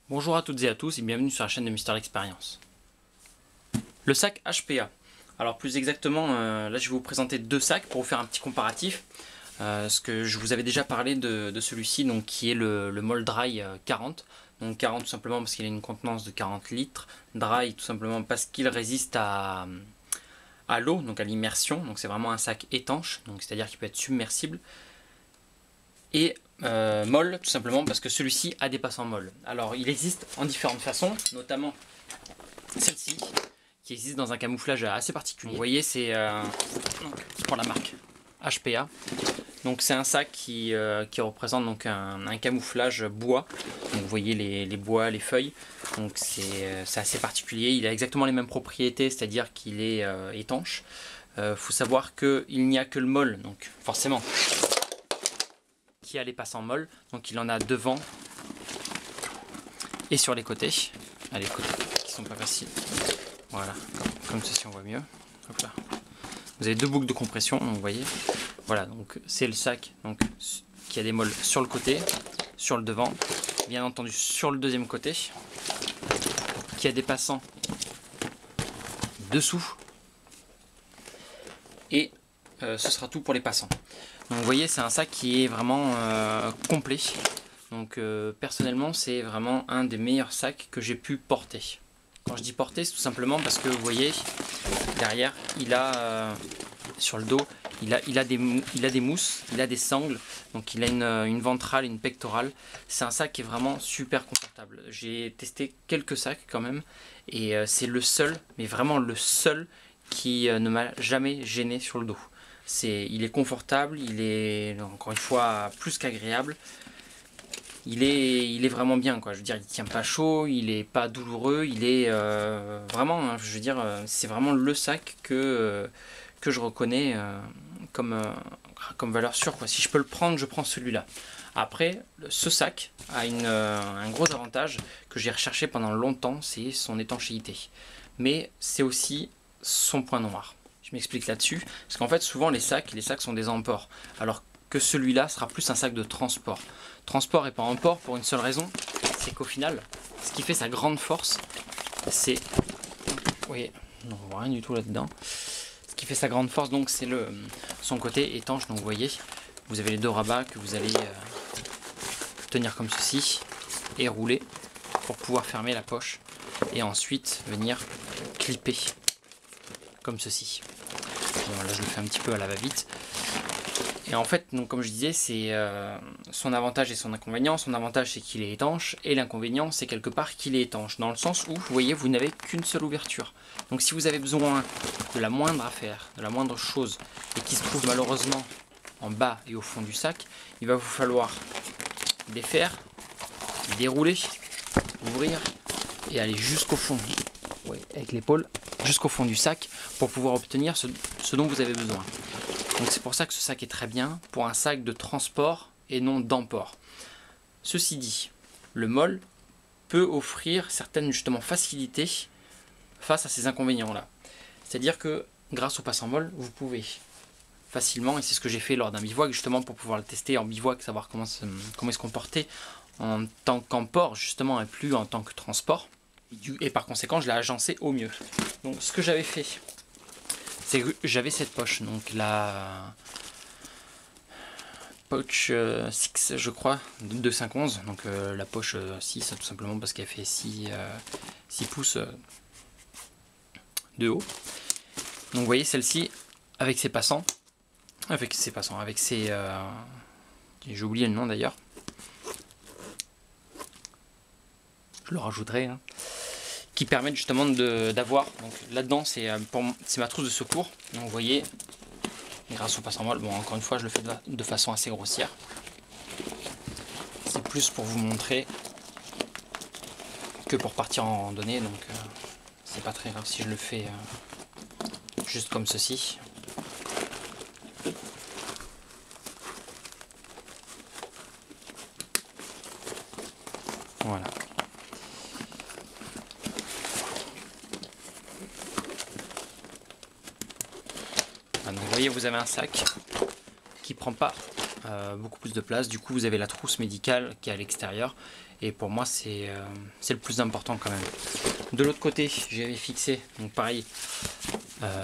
Bonjour à toutes et à tous et bienvenue sur la chaîne de Mister Experience. Le sac HPA. Alors plus exactement, là je vais vous présenter deux sacs pour vous faire un petit comparatif. Ce que je vous avais déjà parlé de celui-ci, donc qui est le Mold Dry 40. Donc 40 tout simplement parce qu'il a une contenance de 40 litres. Dry tout simplement parce qu'il résiste à l'eau, donc à l'immersion. Donc c'est vraiment un sac étanche, donc c'est-à-dire qu'il peut être submersible. Et molle tout simplement parce que celui-ci a des passants molles. Alors il existe en différentes façons, notamment celle-ci qui existe dans un camouflage assez particulier. Vous voyez, c'est pour la marque HPA. Donc c'est un sac qui représente donc un camouflage bois. Donc vous voyez les bois, les feuilles. Donc c'est assez particulier. Il a exactement les mêmes propriétés, c'est-à-dire qu'il est étanche. Faut savoir qu'il n'y a que le molle, donc forcément qui a les passants molles, donc il en a devant et sur les côtés. Ah, les côtés qui sont pas faciles. Voilà, comme ceci on voit mieux. Hop là. Vous avez deux boucles de compression, donc vous voyez. Voilà, donc c'est le sac donc, qui a des molles sur le côté, sur le devant, bien entendu sur le deuxième côté, qui a des passants dessous. Et ce sera tout pour les passants. Donc vous voyez, c'est un sac qui est vraiment complet. Donc personnellement, c'est vraiment un des meilleurs sacs que j'ai pu porter. Quand je dis porter, c'est tout simplement parce que vous voyez, derrière, il a sur le dos, il a des mousses, il a des sangles, donc il a une ventrale, une pectorale. C'est un sac qui est vraiment super confortable. J'ai testé quelques sacs quand même, et c'est le seul, mais vraiment le seul, qui ne m'a jamais gêné sur le dos. Il est confortable, il est encore une fois plus qu'agréable. Il est vraiment bien, quoi. Je veux dire, il tient pas chaud, il est pas douloureux, il est vraiment, hein, je veux dire, c'est vraiment le sac que je reconnais comme valeur sûre, quoi. Si je peux le prendre, je prends celui-là. Après, ce sac a un gros avantage que j'ai recherché pendant longtemps, c'est son étanchéité. Mais c'est aussi son point noir. Je m'explique là-dessus, parce qu'en fait souvent les sacs sont des emports, alors que celui-là sera plus un sac de transport. Transport et pas emport pour une seule raison, c'est qu'au final, ce qui fait sa grande force, c'est... Vous voyez, on ne voit rien du tout là-dedans. Ce qui fait sa grande force, donc, c'est son côté étanche. Donc vous voyez, vous avez les deux rabats que vous allez tenir comme ceci et rouler pour pouvoir fermer la poche et ensuite venir clipper comme ceci. Bon, là je le fais un petit peu à la va-vite. Et en fait, donc, comme je disais, c'est son avantage et son inconvénient. Son avantage, c'est qu'il est étanche, et l'inconvénient, c'est quelque part qu'il est étanche, dans le sens où, vous voyez, vous n'avez qu'une seule ouverture. Donc si vous avez besoin de la moindre affaire, de la moindre chose, et qui se trouve malheureusement en bas et au fond du sac, il va vous falloir défaire, dérouler, ouvrir, et aller jusqu'au fond, ouais, avec l'épaule, jusqu'au fond du sac, pour pouvoir obtenir ce dont vous avez besoin. Donc c'est pour ça que ce sac est très bien pour un sac de transport et non d'emport. Ceci dit, le molle peut offrir certaines justement facilités face à ces inconvénients là. C'est-à-dire que grâce au passant molle, vous pouvez facilement, et c'est ce que j'ai fait lors d'un bivouac justement pour pouvoir le tester en bivouac, savoir comment il se comportait en tant qu'emport justement et plus en tant que transport. Et par conséquent, je l'ai agencé au mieux. Donc ce que j'avais fait, c'est que j'avais cette poche, donc la poche 6 je crois, de 511, donc la poche 6 tout simplement parce qu'elle fait 6 pouces de haut. Donc vous voyez celle-ci avec ses passants, j'ai oublié le nom d'ailleurs, je le rajouterai, hein, qui permettent justement d'avoir, donc là-dedans c'est ma trousse de secours. Donc vous voyez, grâce au passant molle, bon encore une fois je le fais de façon assez grossière, c'est plus pour vous montrer que pour partir en randonnée, donc c'est pas très grave si je le fais juste comme ceci. Voilà. Donc vous voyez, vous avez un sac qui prend pas beaucoup plus de place. Du coup vous avez la trousse médicale qui est à l'extérieur, et pour moi c'est le plus important quand même. De l'autre côté j'avais fixé, donc pareil,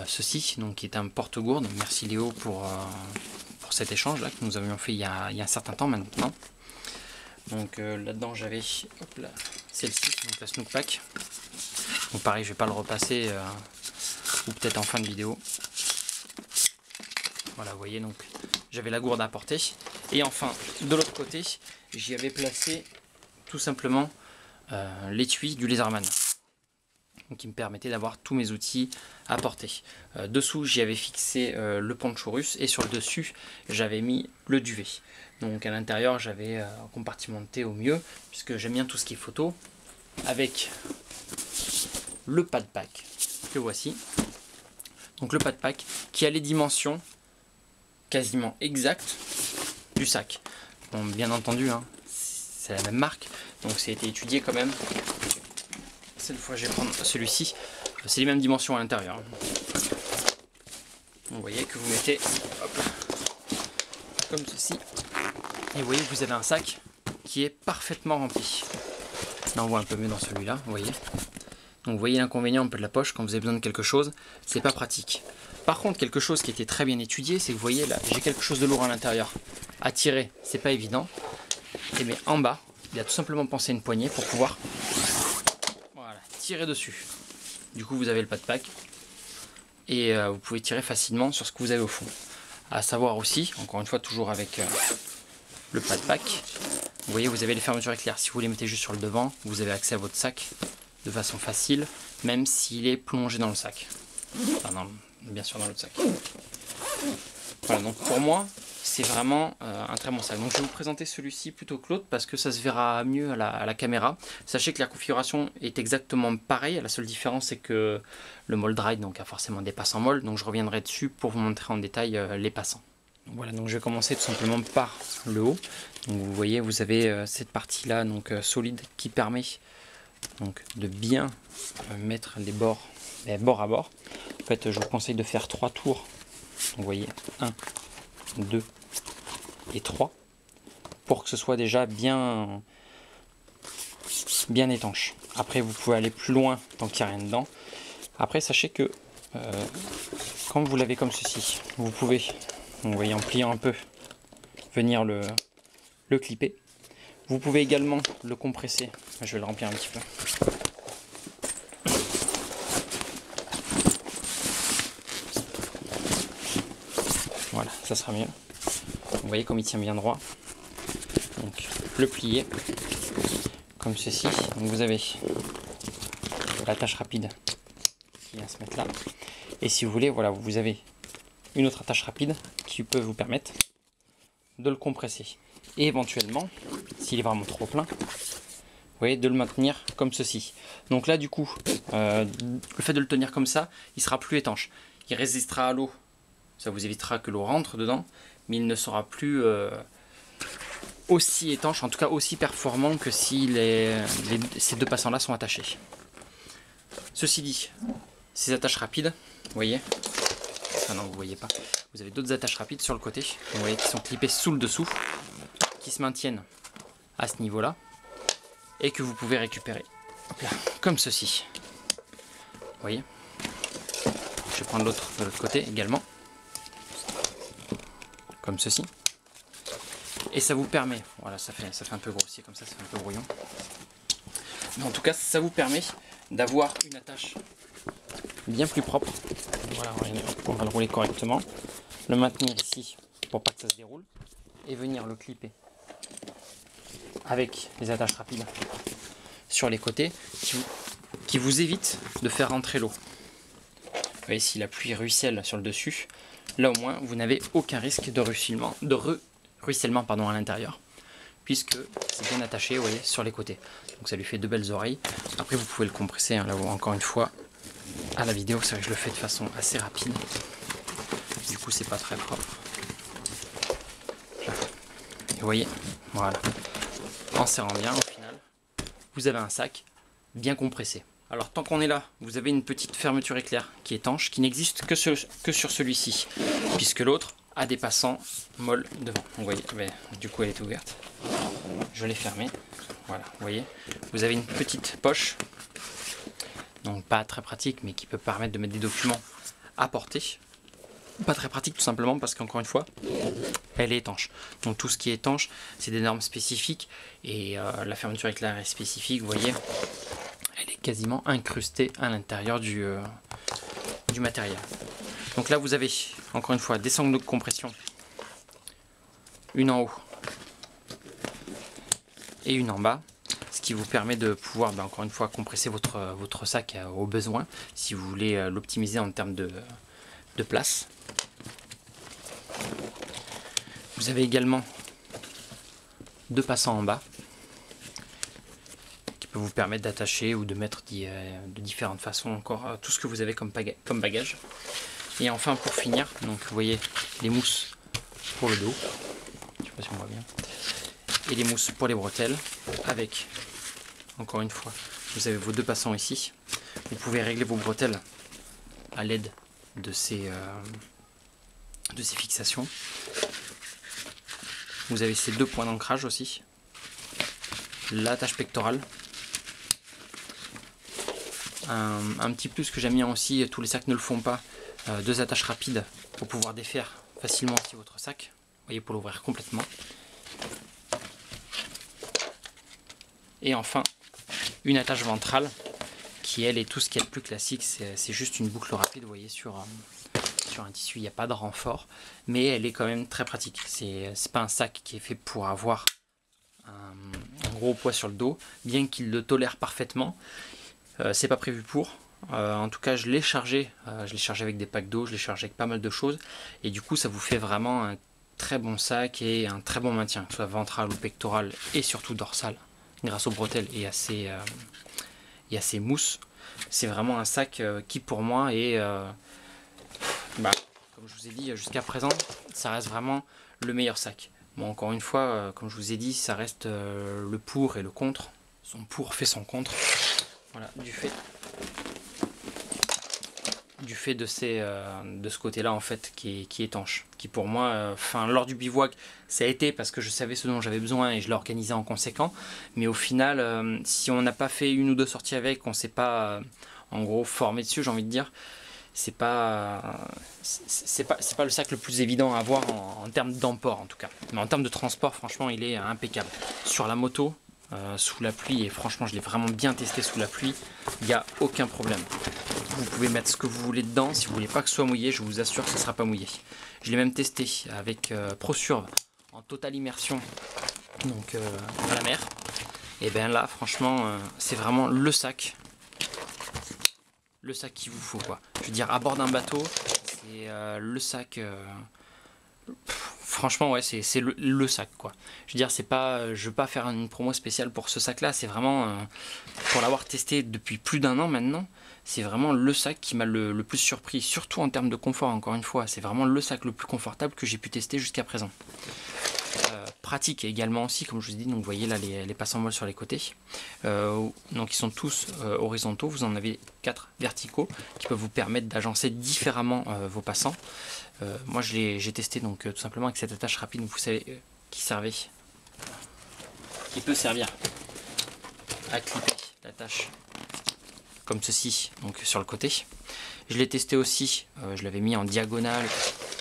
ceci, donc qui est un porte-gourde. Merci Léo pour cet échange là que nous avions fait il y a un certain temps maintenant. Donc là-dedans j'avais celle-ci, donc la Snook Pack. Donc pareil, je vais pas le repasser, ou peut-être en fin de vidéo. Voilà, vous voyez, donc j'avais la gourde à porter. Et enfin, de l'autre côté, j'y avais placé tout simplement l'étui du Leatherman, donc qui me permettait d'avoir tous mes outils à porter. Dessous, j'y avais fixé le poncho russe, et sur le dessus, j'avais mis le duvet. Donc à l'intérieur, j'avais compartimenté au mieux, puisque j'aime bien tout ce qui est photo, avec le pad pack que voici. Donc le pad pack qui a les dimensions quasiment exactes du sac. Bon, bien entendu, hein, c'est la même marque, donc ça a été étudié quand même. Cette fois, je vais prendre celui-ci. C'est les mêmes dimensions à l'intérieur. Vous voyez que vous mettez, hop, comme ceci, et vous voyez que vous avez un sac qui est parfaitement rempli. Là, on voit un peu mieux dans celui-là, vous voyez. Donc vous voyez l'inconvénient un peu de la poche, quand vous avez besoin de quelque chose, c'est pas pratique. Par contre, quelque chose qui était très bien étudié, c'est que vous voyez là, j'ai quelque chose de lourd à l'intérieur. À tirer, c'est pas évident. Et bien en bas, il a tout simplement pensé une poignée pour pouvoir, voilà, tirer dessus. Du coup, vous avez le pad pack, et vous pouvez tirer facilement sur ce que vous avez au fond. À savoir aussi, encore une fois, toujours avec le pad pack, vous voyez, vous avez les fermetures éclairs. Si vous les mettez juste sur le devant, vous avez accès à votre sac de façon facile, même s'il est plongé dans le sac. Enfin, non, bien sûr dans l'autre sac. Voilà, donc pour moi, c'est vraiment un très bon sac. Donc je vais vous présenter celui-ci plutôt que l'autre, parce que ça se verra mieux à la caméra. Sachez que la configuration est exactement pareille. La seule différence, c'est que le mold ride donc, a forcément des passants mold. Donc je reviendrai dessus pour vous montrer en détail les passants. Donc voilà, donc je vais commencer tout simplement par le haut. Donc vous voyez, vous avez cette partie-là donc solide qui permet donc de bien mettre les bords bord à bord. En fait, je vous conseille de faire 3 tours. Donc, vous voyez, 1, 2 et 3 pour que ce soit déjà bien étanche. Après, vous pouvez aller plus loin tant qu'il n'y a rien dedans. Après, sachez que quand vous l'avez comme ceci, vous pouvez, vous voyez, en pliant un peu, venir le clipper. Vous pouvez également le compresser. Je vais le remplir un petit peu. Voilà, ça sera mieux. Vous voyez comme il tient bien droit. Donc le plier comme ceci. Donc vous avez l'attache rapide qui vient se mettre là. Et si vous voulez, voilà, vous avez une autre attache rapide qui peut vous permettre de le compresser. Et éventuellement, s'il est vraiment trop plein, vous voyez, de le maintenir comme ceci. Donc là, du coup, le fait de le tenir comme ça, il sera plus étanche. Il résistera à l'eau. Ça vous évitera que l'eau rentre dedans, mais il ne sera plus aussi étanche, en tout cas aussi performant que si ces deux passants-là sont attachés. Ceci dit, ces attaches rapides, vous voyez, enfin non, vous voyez pas, vous avez d'autres attaches rapides sur le côté, vous voyez, qui sont clippées sous le dessous, qui se maintiennent à ce niveau-là, et que vous pouvez récupérer, là, comme ceci. Vous voyez, je vais prendre l'autre de l'autre côté également, comme ceci. Et ça vous permet, voilà, ça fait un peu grossier comme ça fait un peu brouillon. Mais en tout cas, ça vous permet d'avoir une attache bien plus propre. Voilà, on va le rouler correctement. Le maintenir ici pour pas que ça se déroule. Et venir le clipper avec les attaches rapides sur les côtés qui vous évite de faire rentrer l'eau. Vous voyez, si la pluie ruisselle sur le dessus, là au moins vous n'avez aucun risque de ruissellement, à l'intérieur, puisque c'est bien attaché, vous voyez, sur les côtés. Donc ça lui fait de belles oreilles. Après vous pouvez le compresser, hein, là encore une fois, à la vidéo, c'est vrai que je le fais de façon assez rapide. Du coup c'est pas très propre. Et vous voyez, voilà. En serrant bien, au final, vous avez un sac bien compressé. Alors tant qu'on est là, vous avez une petite fermeture éclair qui est étanche, qui n'existe que sur celui-ci, puisque l'autre, a des passants molles devant. Donc, vous voyez, ben, du coup elle est ouverte. Je l'ai fermée. Voilà, vous voyez. Vous avez une petite poche, donc pas très pratique, mais qui peut permettre de mettre des documents à portée. Pas très pratique tout simplement parce qu'encore une fois, elle est étanche. Donc tout ce qui est étanche, c'est des normes spécifiques et la fermeture éclair est spécifique, vous voyez. Elle est quasiment incrustée à l'intérieur du matériel. Donc là vous avez encore une fois des sangles de compression, une en haut et une en bas, ce qui vous permet de pouvoir encore une fois compresser votre sac au besoin si vous voulez l'optimiser en termes de place. Vous avez également deux passants en bas qui peuvent vous permettre d'attacher ou de mettre de différentes façons encore tout ce que vous avez comme bagage. Et enfin pour finir, donc vous voyez les mousses pour le dos, je sais pas si on voit bien, et les mousses pour les bretelles avec, encore une fois, vous avez vos deux passants ici. Vous pouvez régler vos bretelles à l'aide de ces fixations. Vous avez ces deux points d'ancrage aussi, l'attache pectorale. Un petit plus que j'aime bien aussi, tous les sacs ne le font pas, deux attaches rapides pour pouvoir défaire facilement aussi votre sac, vous voyez, pour l'ouvrir complètement. Et enfin une attache ventrale qui elle est tout ce qui est le plus classique, c'est juste une boucle rapide, vous voyez, sur un tissu, il n'y a pas de renfort, mais elle est quand même très pratique. C'est pas un sac qui est fait pour avoir un gros poids sur le dos, bien qu'il le tolère parfaitement. C'est pas prévu pour. En tout cas, je l'ai chargé avec des packs d'eau, je l'ai chargé avec pas mal de choses, et du coup, ça vous fait vraiment un très bon sac et un très bon maintien, que ce soit ventral ou pectoral et surtout dorsal, grâce aux bretelles et à ces mousses. C'est vraiment un sac qui, pour moi, est comme je vous ai dit jusqu'à présent, ça reste vraiment le meilleur sac. Bon, encore une fois, comme je vous ai dit, ça reste le pour et le contre. Son pour fait son contre. Voilà, du fait de ce côté-là en fait qui est étanche, qui pour moi, lors du bivouac, ça a été parce que je savais ce dont j'avais besoin et je l'ai organisé en conséquent. Mais au final, si on n'a pas fait une ou deux sorties avec, on s'est pas en gros formé dessus, j'ai envie de dire. C'est pas le sac le plus évident à avoir en termes d'emport en tout cas. Mais en termes de transport, franchement, il est impeccable. Sur la moto, sous la pluie, et franchement, je l'ai vraiment bien testé sous la pluie, il n'y a aucun problème. Vous pouvez mettre ce que vous voulez dedans. Si vous voulez pas que ce soit mouillé, je vous assure que ce ne sera pas mouillé. Je l'ai même testé avec ProSurv en totale immersion, donc à la mer. Et bien là, franchement, c'est vraiment le sac qu'il vous faut, quoi. Je veux dire, à bord d'un bateau, c'est le sac. Franchement, ouais, c'est le sac, quoi. Je veux dire, c'est pas, je veux pas faire une promo spéciale pour ce sac-là. C'est vraiment pour l'avoir testé depuis plus d'un an maintenant. C'est vraiment le sac qui m'a le plus surpris, surtout en termes de confort. Encore une fois, c'est vraiment le sac le plus confortable que j'ai pu tester jusqu'à présent. Pratique également aussi, comme je vous ai dit. Donc vous voyez là les passants molles sur les côtés, donc ils sont tous horizontaux. Vous en avez 4 verticaux qui peuvent vous permettre d'agencer différemment vos passants. Moi j'ai testé donc tout simplement avec cette attache rapide, vous savez, qui peut servir à clipper l'attache comme ceci, donc sur le côté. Je l'ai testé aussi, je l'avais mis en diagonale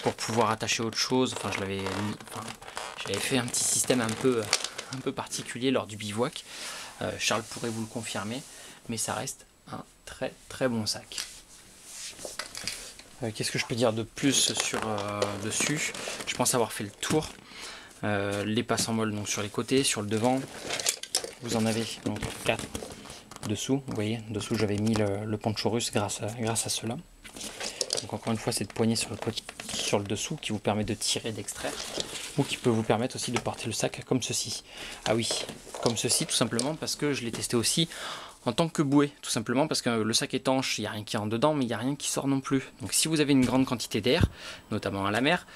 pour pouvoir attacher autre chose. Enfin, j'avais fait un petit système un peu particulier lors du bivouac. Charles pourrait vous le confirmer, mais ça reste un très très bon sac. Qu'est-ce que je peux dire de plus dessus? Je pense avoir fait le tour. Les passants molles donc sur les côtés, sur le devant, vous en avez donc 4 dessous. Vous voyez, dessous j'avais mis le poncho russe grâce à cela. Donc encore une fois, cette poignée sur le dessous qui vous permet de tirer, d'extraire, ou qui peut vous permettre aussi de porter le sac comme ceci. Ah oui, comme ceci tout simplement parce que je l'ai testé aussi en tant que bouée, tout simplement parce que le sac étanche, il n'y a rien qui rentre dedans, mais il n'y a rien qui sort non plus. Donc si vous avez une grande quantité d'air, notamment à la mer,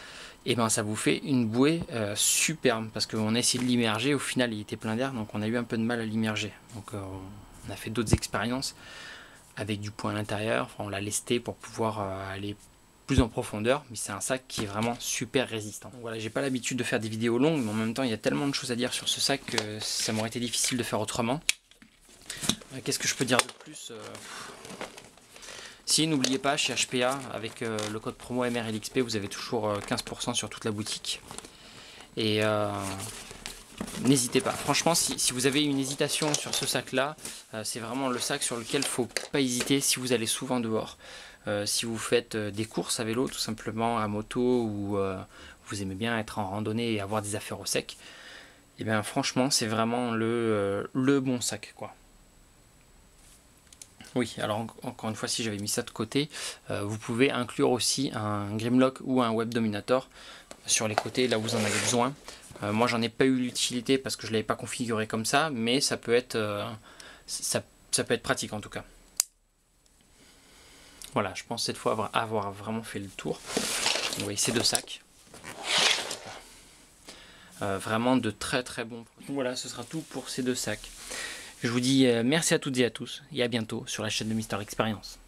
et ben ça vous fait une bouée superbe, parce qu'on a essayé de l'immerger, au final il était plein d'air, donc on a eu un peu de mal à l'immerger. Donc on a fait d'autres expériences avec du point à l'intérieur, enfin, on l'a lesté pour pouvoir aller plus en profondeur, mais c'est un sac qui est vraiment super résistant. Donc voilà, j'ai pas l'habitude de faire des vidéos longues, mais en même temps il y a tellement de choses à dire sur ce sac que ça m'aurait été difficile de faire autrement. Qu'est-ce que je peux dire de plus? Si, n'oubliez pas, chez HPA, avec le code promo MRLXP, vous avez toujours 15% sur toute la boutique. Et n'hésitez pas. Franchement, si vous avez une hésitation sur ce sac-là, c'est vraiment le sac sur lequel il ne faut pas hésiter si vous allez souvent dehors. Si vous faites des courses à vélo, tout simplement, à moto, ou vous aimez bien être en randonnée et avoir des affaires au sec, et bien franchement, c'est vraiment le bon sac, quoi. Oui, alors encore une fois, si j'avais mis ça de côté, vous pouvez inclure aussi un Grimlock ou un Web Dominator sur les côtés, là où vous en avez besoin. Moi, j'en ai pas eu l'utilité parce que je ne l'avais pas configuré comme ça, mais ça peut être, ça peut être pratique en tout cas. Voilà, je pense cette fois avoir vraiment fait le tour. Vous voyez ces deux sacs. Vraiment de très très bons produits. Voilà, ce sera tout pour ces deux sacs. Je vous dis merci à toutes et à tous et à bientôt sur la chaîne de Mister Experience.